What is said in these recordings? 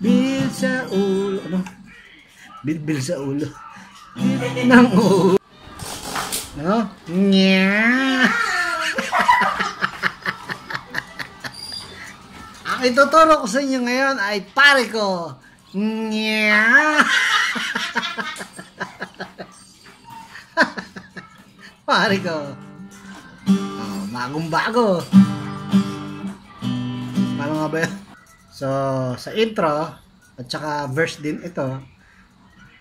Bil sa ulo. Ano? Bil sa ulo. Ng ulo. Ano? Nya. Ang ituturo ko sa inyo ngayon ay pare ko. Nya. Pare ko. Oh, bagong-bago. Paano nga ba yun? So, sa intro, at saka verse din ito,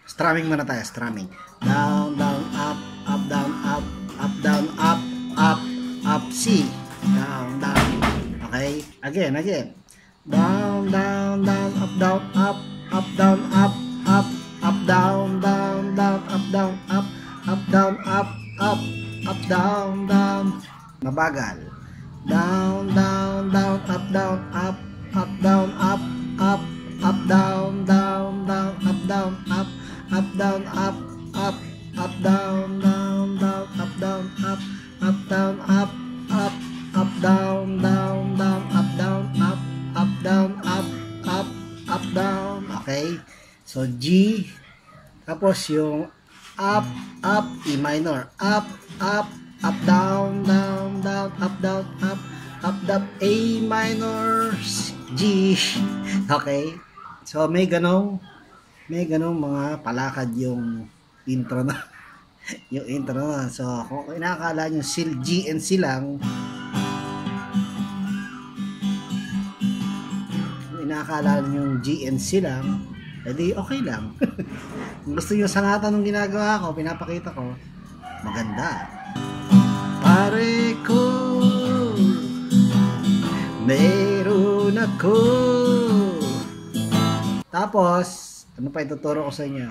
strumming muna tayo, strumming. Down, down, up, up, down, up, up, down, up, up, up, C. Down, down. Okay? Again. Down, down, down, up, down, up, up, down, up, up, up, down, down, down, up, down, up, up, down, up, up, down, down. Mabagal. Down, down, down, up, down, up, down, up, down, down, down, up, down, up, down, up, down, down, down, up, down, up, down, up, down, down, down, up, down, down, up, down. Okay? So, G. Tapos, yung up, E minor. Up, down, down, down, up, down, up, A minor, G. Okay? So, may ganong mga palakad yung intro na. Yung intro na. So, kung inakala nyo G and C lang, kung inakala nyo G and C lang, edi okay lang. Kung gusto nyo sangatan ng ginagawa ko, pinapakita ko, maganda. Pare ko, meron ako. Tapos, ano pa ituturo ko sa inyo?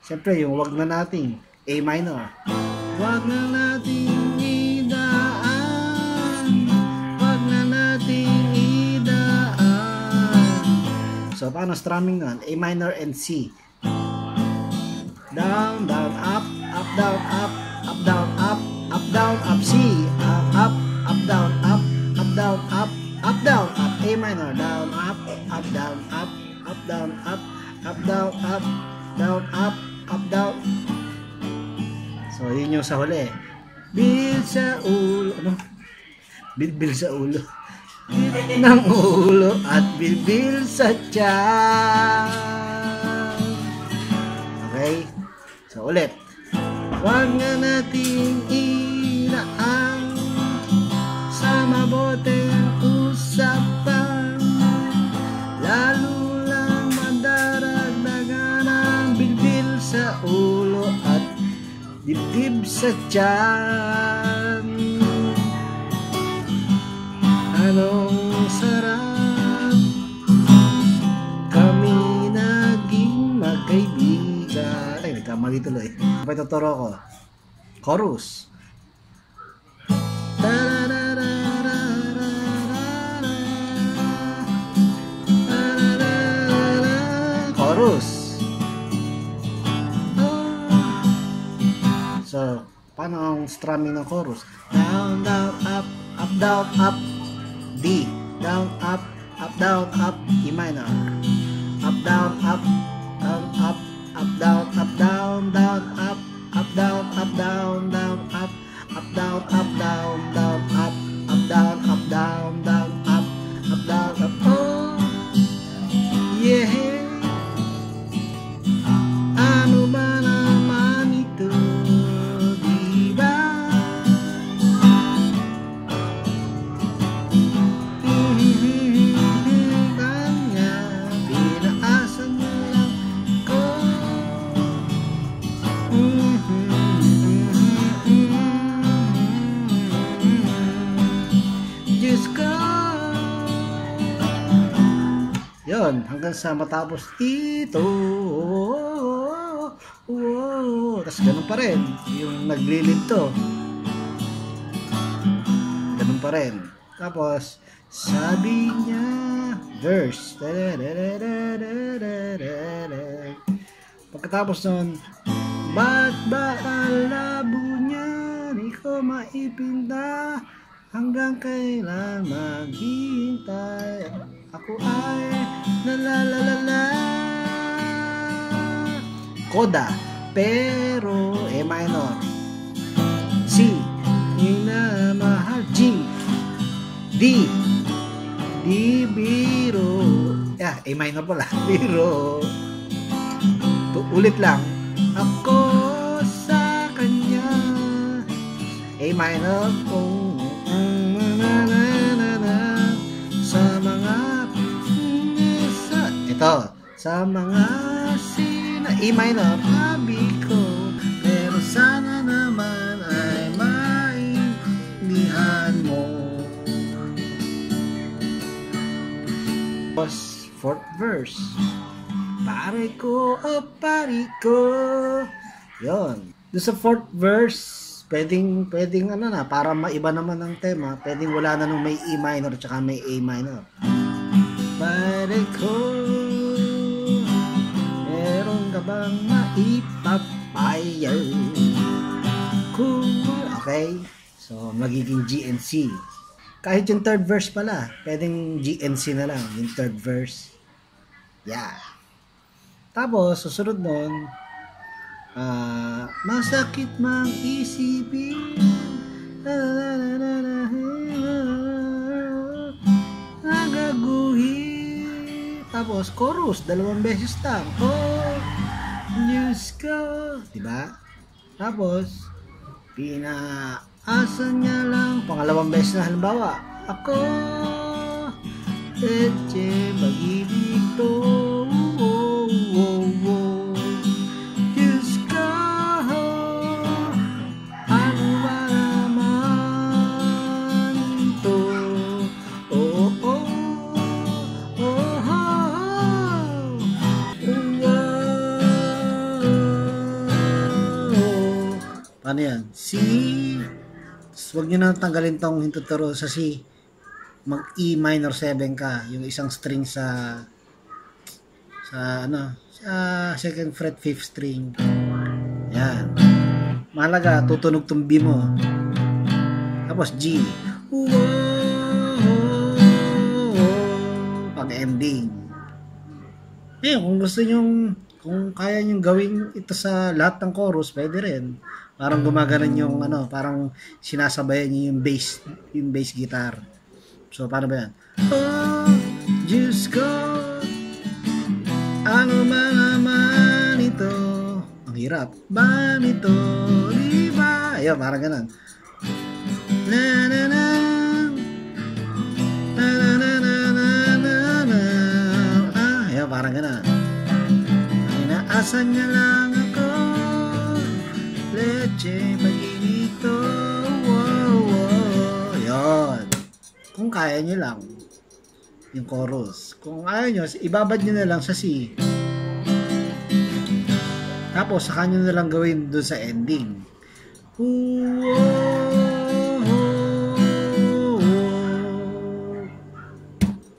Siyempre, yung wag na nating A minor. Wag na nating idaan. Wag na nating idaan. So, paano strumming nun? A minor and C. Down, down, up, down, up, down, up, down, up, C. Up, down, up, down, up, down, up, A minor, down, up, down, up, down, up, down, down, up, down. So, yun yung sa huli. Bil sa ulo. Ano? Bil sa ulo. Ng ulo at bil sa tiyan. Okay? So, ulit. Huwag na nating inaan sa maboteng usapan, lalo lang madaragdagan ang bilbil sa ulo at dibdib sa tiyan. Anong sarap kami naging magkaibigan. Ay, nagkamali tuloy. Apa ituturo ko? Chorus. Chorus. So, paano ang strumming ng chorus? Down, down, up, down, up, D. Down, up, down, up, E minor. Up, down, up, down, up, down, down, up, down, down, down, up, down, down, down, up, down, down, down, up, down, up. Oh, yeah. Ano ba naman ito? Yun, hanggang sa matapos ito. Tapos ganun pa rin yung naglilid to. Ganun pa rin. Tapos sabi niya verse. Pagkatapos nun, ba't ba ang labo niya di ko maipinta? Hanggang kailan maghihintay? Ako ay nalalala coda, pero E minor. C, minamahal. G, D, D biro. Yeah, A minor pala. Biro. Ulit lang. Ako sa kanya. A minor. Oh, sa mga ito. Sa mga sina. A minor. Sabi ko. Pero sana naman ay maintindihan mo. Fourth verse. Pare ko, oh pare ko. Yun. Doon sa fourth verse, pwedeng ano na, para maiba naman ang tema, pwedeng wala na nung may E minor tsaka may A minor. Pare ko, meron ka bang maipapayal? Cool. Okay? So, magiging G and C. Kahit yung third verse pala, pwedeng G and C na lang, yung third verse. Yeah. Tapos, susunod nun, masakit mang isipin, nagaguhin. Tapos, chorus, 2 beses lang. Oh, Diyos ko. Diba? Tapos, pinaasa niya lang, 2 beses na halimbawa, ako, eche, pag-ibig to. Diyos ko, ano ba naman to? Oh, oh, oh, oh, oh. Paano yan? C. Huwag nyo na tanggalin tong hintuturo sa C. Mag E minor 7 ka, yung isang string sa second fret 5th string. Yan. Mahalaga, tutunog tong B mo. Tapos G. Pag ending. Kung gusto nyo, kung kaya nyo gawin ito sa lahat ng chorus, pwede rin. Parang gumaganon yung parang sinasabayan nyo yung bass guitar. So, paano ba yan? Oh, Diyos ko, ano ba naman ito? Ang hirap. Ba nito? Diba? Ayun, parang ganun. Na na na na na na na na na. Ayun, parang ganun. Inaasan niya lang ako. Leche, pag-ibig to. Wow, wow. Ayun. Kung kaya nyo lang yung chorus. Kung ayaw nyo, ibabad nyo na lang sa C. Tapos, saka nyo na lang gawin doon sa ending.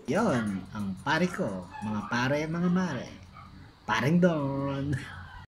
Yon ang pare ko. Mga pare, mga mare. Paring Don.